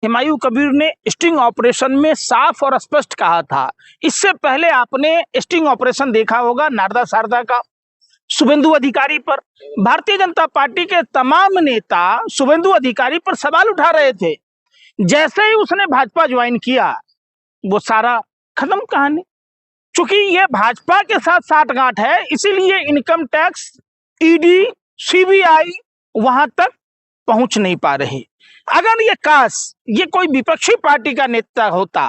हुमायूं कबीर ने sting operation में साफ और स्पष्ट कहा था। इससे पहले आपने स्टिंग ऑपरेशन देखा होगा नारदा शारदा का शुभेंदु अधिकारी पर। भारतीय जनता पार्टी के तमाम नेता शुभेंदु अधिकारी पर सवाल उठा रहे थे। जैसे ही उसने भाजपा ज्वाइन किया वो सारा खत्म कहानी। चूंकि ये भाजपा के साथ साठगांठ है, इसीलिए इनकम टैक्स, ईडी, सीबीआई वहां तक पहुंच नहीं पा रही। अगर ये कोई विपक्षी पार्टी का नेता होता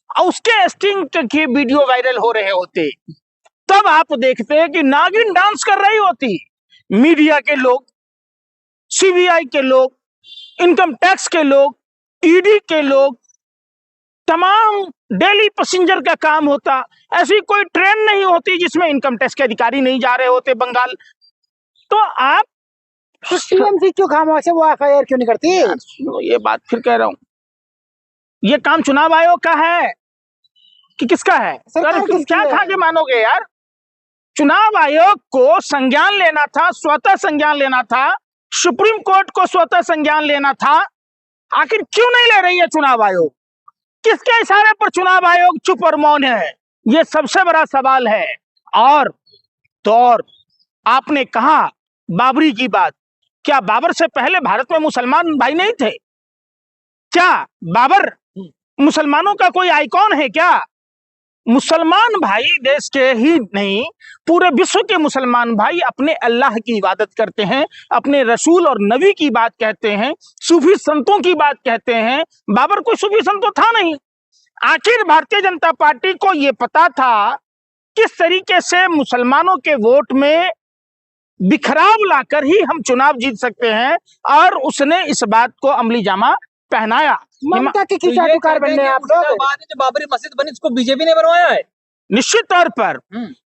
और उसके स्टिंग के वीडियो वायरल हो रहे होते, तब आप देखते हैं कि नागिन डांस कर रही होती। मीडिया के लोग, सीबीआई के लोग, इनकम टैक्स के लोग, ईडी के लोग, तमाम डेली पैसेंजर का काम होता। ऐसी कोई ट्रेन नहीं होती जिसमें इनकम टैक्स के अधिकारी नहीं जा रहे होते बंगाल। तो आप टीएमसी क्यों खामोश है, वो एफआईआर क्यों नहीं करती? ये बात फिर कह रहा हूं, ये काम चुनाव आयोग का है कि किसका है? तुम क्या खा के मानोगे यार? चुनाव आयोग को संज्ञान लेना था, स्वतः संज्ञान लेना था, सुप्रीम कोर्ट को स्वतः संज्ञान लेना था। आखिर क्यों नहीं ले रही है चुनाव आयोग? किसके इशारे पर चुनाव आयोग चुप और मौन है? ये सबसे बड़ा सवाल है। और तो और आपने कहा बाबरी की बात, क्या बाबर से पहले भारत में मुसलमान भाई नहीं थे? क्या बाबर मुसलमानों का कोई आइकॉन है क्या? मुसलमान भाई देश के ही नहीं, पूरे विश्व के मुसलमान भाई अपने अल्लाह की इबादत करते हैं, अपने रसूल और नबी की बात कहते हैं, सूफी संतों की बात कहते हैं। बाबर कोई सूफी संत तो था नहीं। आखिर भारतीय जनता पार्टी को यह पता था किस तरीके से मुसलमानों के वोट में बिखराव लाकर ही हम चुनाव जीत सकते हैं, और उसने इस बात को अमली जामा पहनाया। ममता के खिलाफ बनने आप लोग। जो बाबरी मस्जिद बनी उसको बीजेपी ने बनवाया है। निश्चित तौर पर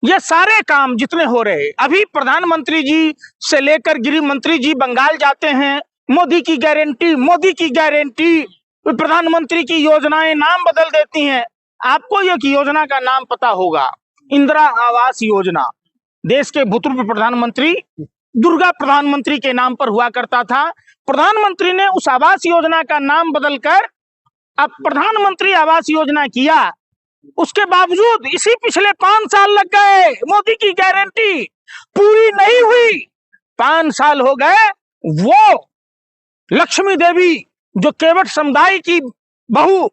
ये सारे काम जितने हो रहे, अभी प्रधानमंत्री जी से लेकर गृह मंत्री जी बंगाल जाते हैं, मोदी की गारंटी, मोदी की गारंटी, प्रधानमंत्री की योजनाएं नाम बदल देती हैं। आपको एक योजना का नाम पता होगा, इंदिरा आवास योजना। देश के भूतपूर्व प्रधानमंत्री दुर्गा प्रधानमंत्री के नाम पर हुआ करता था। प्रधानमंत्री ने उस आवास योजना का नाम बदलकर अब प्रधानमंत्री आवास योजना किया। उसके बावजूद इसी पिछले 5 साल लग गए, मोदी की गारंटी पूरी नहीं हुई। 5 साल हो गए। वो लक्ष्मी देवी जो केवट समुदाय की बहू,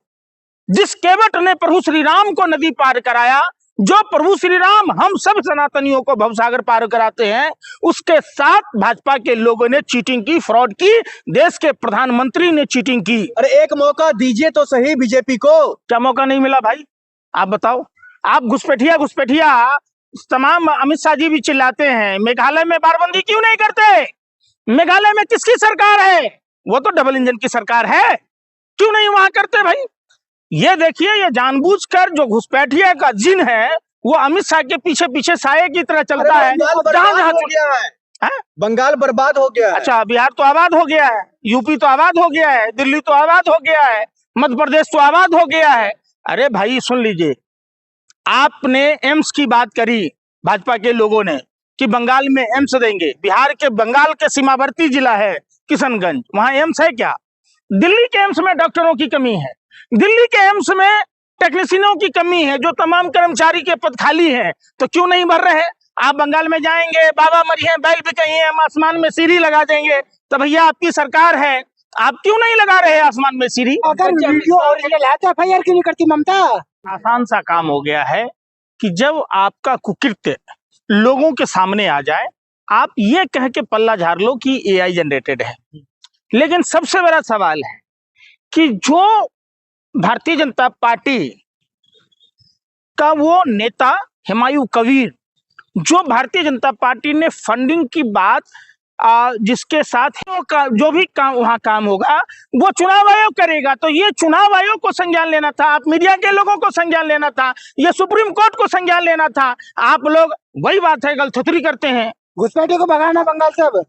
जिस केवट ने प्रभु श्री राम को नदी पार कराया, जो प्रभु श्री राम हम सब सनातनियों को भवसागर पार कराते हैं, उसके साथ भाजपा के लोगों ने चीटिंग की, फ्रॉड की, देश के प्रधानमंत्री ने चीटिंग की। अरे एक मौका दीजिए तो सही बीजेपी को। क्या मौका नहीं मिला भाई? आप बताओ। आप घुसपैठिया तमाम अमित शाह जी भी चिल्लाते हैं, मेघालय में बारबंदी क्यों नहीं करते? मेघालय में किसकी सरकार है? वो तो डबल इंजन की सरकार है, क्यों नहीं वहां करते भाई? ये देखिए, ये जानबूझकर जो घुसपैठिया का जिन है वो अमित शाह के पीछे पीछे साये की तरह चलता है। बंगाल बर्बाद हो गया है। अच्छा, बिहार तो आबाद हो गया है, यूपी तो आबाद हो गया है, दिल्ली तो आबाद हो गया है, मध्य प्रदेश तो आबाद हो गया है। अरे भाई सुन लीजिए, आपने एम्स की बात करी भाजपा के लोगों ने कि बंगाल में एम्स देंगे। बिहार के बंगाल के सीमावर्ती जिला है किशनगंज, वहां एम्स है क्या? दिल्ली के एम्स में डॉक्टरों की कमी है, दिल्ली के एम्स में टेक्नीशियनों की कमी है, जो तमाम कर्मचारी के पद खाली हैं, तो क्यों नहीं भर रहे? आप बंगाल में जाएंगे, बाबा मरी है, बैल बिकाई है, हम आसमान में सीढ़ी लगा देंगे। तो भैया आपकी सरकार है, आप क्यों नहीं लगा रहे आसमान में सीढ़ी? अगर वीडियो ओरिजिनल है तो एफआईआर क्यों नहीं करती ममता? आसान सा काम हो गया है कि जब आपका कुकृत्य लोगों के सामने आ जाए, आप ये कह के पल्ला झाड़ लो कि एआई जनरेटेड है। लेकिन सबसे बड़ा सवाल है कि जो भारतीय जनता पार्टी का वो नेता हुमायूं कबीर, जो भारतीय जनता पार्टी ने फंडिंग की बात जिसके साथ जो भी काम वहां काम होगा वो चुनाव आयोग करेगा, तो ये चुनाव आयोग को संज्ञान लेना था, आप मीडिया के लोगों को संज्ञान लेना था, ये सुप्रीम कोर्ट को संज्ञान लेना था। आप लोग वही बात है, गलथुतरी करते हैं। घुसपैठियों को भगाना बंगाल से, अब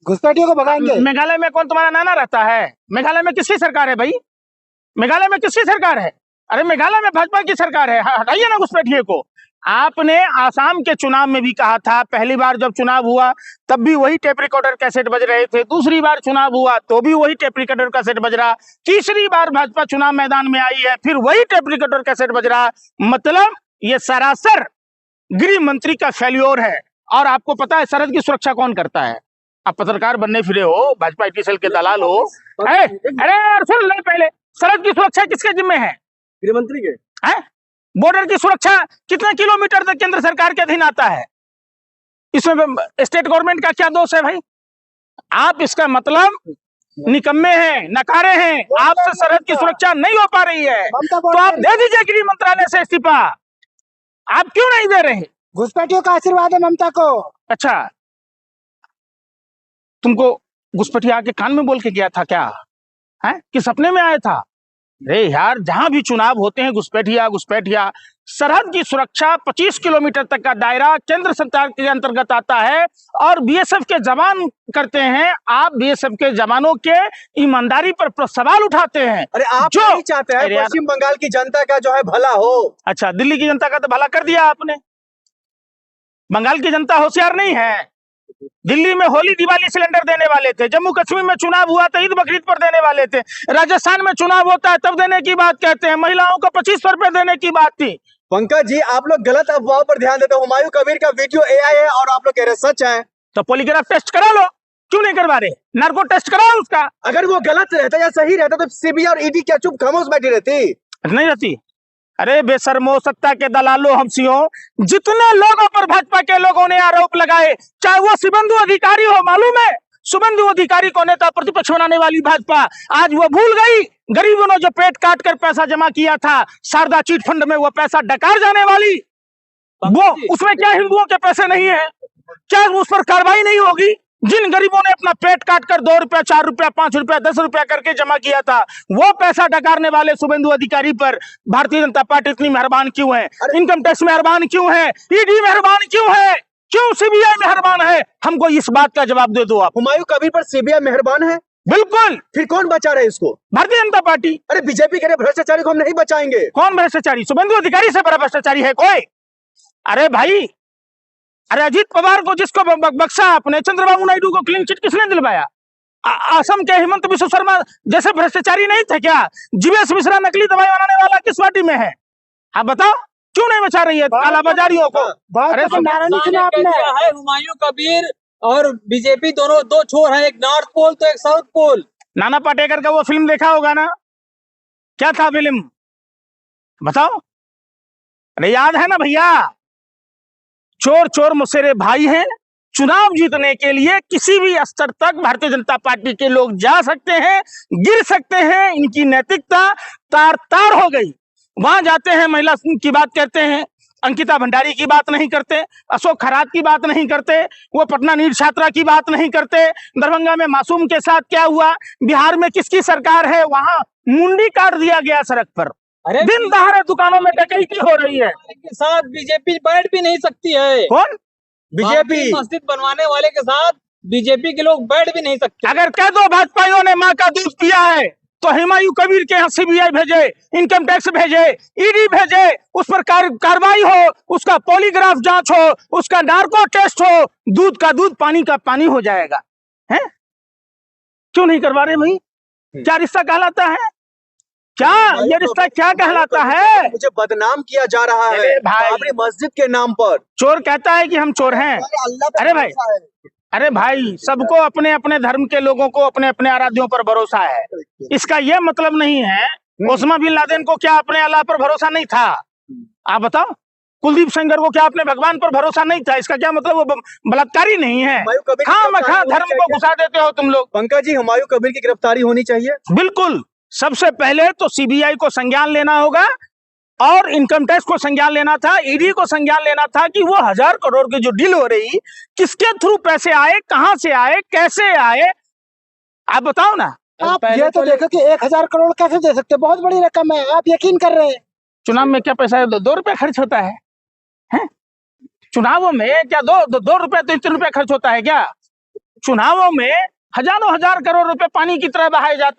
घुसपैठियों को भगाएंगे। मेघालय में कौन तुम्हारा नाना रहता है? मेघालय में किसकी सरकार है भाई? मेघालय में किसकी सरकार है? अरे मेघालय में भाजपा की सरकार है, हटाइए ना घुसपैठिए को। आपने आसाम के चुनाव में भी कहा था, पहली बार जब चुनाव हुआ तब भी वही टेप रिकॉर्डर कैसेट बज रहे थे, दूसरी बार चुनाव हुआ तो भी वही टेप रिकॉर्डर कैसेट बज रहा, तीसरी बार भाजपा चुनाव मैदान में आई है फिर वही टेप रिकॉर्डर कैसेट बज रहा। मतलब ये सरासर गृह मंत्री का फेल्योर है। और आपको पता है सरहद की सुरक्षा कौन करता है? आप पत्रकार बनने फिरे हो, भाजपा IT सेल के दलाल हो। अरे यार सुन ले, पहले सरहद की सुरक्षा किसके जिम्मे है? गृह मंत्री के। बॉर्डर की सुरक्षा कितने किलोमीटर तक केंद्र सरकार के अधीन आता है? इसमें स्टेट गवर्नमेंट का क्या दोष है भाई? आप इसका मतलब निकम्मे हैं, नकारे हैं, आपसे सरहद की सुरक्षा नहीं हो पा रही है तो आप दे दीजिए गृह मंत्रालय से इस्तीफा। आप क्यों नहीं दे रहे? घुसपैठियों का आशीर्वाद है ममता को। अच्छा, तुमको घुसपैठिया आके कान में बोल के गया था क्या? है कि सपने में आया था? अरे यार, जहां भी चुनाव होते हैं घुसपैठिया। सरहद की सुरक्षा 25 किलोमीटर तक का दायरा केंद्र सरकार के अंतर्गत आता है और BSF के जवान करते हैं। आप BSF के जवानों के ईमानदारी पर सवाल उठाते हैं। अरे आप जो नहीं चाहते हैं पश्चिम बंगाल की जनता का जो है भला हो। अच्छा, दिल्ली की जनता का तो भला कर दिया आपने। बंगाल की जनता होशियार नहीं है। दिल्ली में होली दिवाली सिलेंडर देने वाले थे, जम्मू कश्मीर में चुनाव हुआ तो ईद बकरीद पर देने वाले थे, राजस्थान में चुनाव होता है तब देने की बात कहते हैं, महिलाओं को 2500 रुपए देने की बात थी। पंकज जी, आप लोग गलत अफवाहों पर ध्यान देते हो। हुमायूं कबीर का वीडियो AI है और आप लोग कह रहे सच है। तो पॉलीग्राफ टेस्ट करा लो, क्यों नहीं करवा रहे? नार्को टेस्ट कराओ उसका। अगर वो गलत रहता या सही रहता तो CBI और ED क्या चुप खामोश बैठी रहती? नहीं रहती। अरे बेशर्मो, सत्ता के दलालो, हमसियों, जितने लोगों पर भाजपा के लोगों ने आरोप लगाए, चाहे वो शुभेंदु अधिकारी हो, मालूम है शुभेंदु अधिकारी को नेता प्रतिपक्ष बनाने वाली भाजपा आज वो भूल गई गरीबों ने जो पेट काट कर पैसा जमा किया था शारदा चिट फंड में, वो पैसा डकार जाने वाली, वो उसमें क्या हिंदुओं के पैसे नहीं है? क्या उस पर कार्रवाई नहीं होगी? जिन गरीबों ने अपना पेट काट कर 2 रुपया, 4 रुपया, 5 रुपया, 10 रुपया करके जमा किया था, वो पैसा डकारने वाले शुभेंदु अधिकारी पर भारतीय जनता पार्टी इतनी मेहरबान क्यों है? इनकम टैक्स मेहरबान क्यों है? ED मेहरबान क्यों है? क्यों CBI मेहरबान है? हमको इस बात का जवाब दे दो आप। हुमायूं कबीर पर CBI मेहरबान है? बिल्कुल। फिर कौन बचा रहे इसको? भारतीय जनता पार्टी। अरे बीजेपी के भ्रष्टाचारी को हम नहीं बचाएंगे। कौन भ्रष्टाचारी? शुभेंदु अधिकारी से बड़ा भ्रष्टाचारी है कोई? अरे भाई, अरे अजीत पवार को जिसको बख्शा आपने, चंद्रबाबू नायडू को क्लीन चिट किसने दिलवाया? असम के हिमंत बिश्व शर्मा जैसे भ्रष्टाचारी नहीं थे क्या? जीवेश मिश्रा नकली दवाई बनाने वाला किस पार्टी में है? आप बताओ, क्यों नहीं बचा रही है कालाबाजारियों को? अरे है हुमायूं कबीर और बीजेपी दोनों दो छोर हैं, एक नॉर्थ पोल तो एक साउथ पोल। नाना पाटेकर का वो फिल्म देखा होगा ना, क्या था फिल्म बताओ? अरे याद है ना भैया, चोर चोर मुसेरे भाई हैं। चुनाव जीतने के लिए किसी भी स्तर तक भारतीय जनता पार्टी के लोग जा सकते हैं, गिर सकते हैं। इनकी नैतिकता तार तार हो गई। वहां जाते हैं, महिला की बात करते हैं, अंकिता भंडारी की बात नहीं करते, अशोक खरात की बात नहीं करते, वो पटना नीट छात्रा की बात नहीं करते, दरभंगा में मासूम के साथ क्या हुआ, बिहार में किसकी सरकार है, वहां मुंडी काट दिया गया सड़क पर। अरे दिन दहाड़े दुकानों में डकैती हो रही है। के साथ बीजेपी बैठ भी नहीं सकती है। कौन? बीजेपी मस्जिद बनवाने वाले के साथ बीजेपी के लोग बैठ भी नहीं सकते। अगर कह दो भाजपाइयों ने माँ का दूध पिया है तो हुमायूं कबीर के यहाँ CBI भेजे, इनकम टैक्स भेजे, ED भेजे, उस पर कार्रवाई हो, उसका पॉलीग्राफ जांच हो, उसका नार्को टेस्ट हो, दूध का दूध, पानी का पानी हो जाएगा। है क्यों नहीं करवा रहे भाई? क्या रिश्ता कहलाता है? क्या ये रिश्ता क्या कहलाता है? मुझे बदनाम किया जा रहा है बाबरी मस्जिद के नाम पर। चोर कहता है कि हम चोर हैं। अरे भाई, अरे भाई, सबको अपने अपने धर्म के लोगों को अपने अपने आराध्यों पर भरोसा है। इसका यह मतलब नहीं है ओसामा बिन लादेन को क्या अपने अल्लाह पर भरोसा नहीं था? आप बताओ। कुलदीप सेंगर को क्या अपने भगवान पर भरोसा नहीं था? इसका क्या मतलब वो बलात्कारी नहीं है? खामखा धर्म को घुसा देते हो तुम लोग। पंकज जी, हुमायूं कबीर की गिरफ्तारी होनी चाहिए। बिल्कुल। सबसे पहले तो CBI को संज्ञान लेना होगा और इनकम टैक्स को संज्ञान लेना था, ED को संज्ञान लेना था कि वो 1000 करोड़ की जो डील हो रही, किसके थ्रू पैसे आए, कहां से आए, कैसे आए, आप बताओ ना। आप ये तो देखो कि 1000 करोड़ कैसे दे सकते? बहुत बड़ी रकम है, आप यकीन कर रहे हैं? चुनाव में क्या पैसा है? 2 रुपया खर्च होता है? चुनावों में क्या 2 रुपया 3 रुपया खर्च होता है क्या? चुनावों में हजारों हजार करोड़ रुपए पानी की तरह बहाए जाते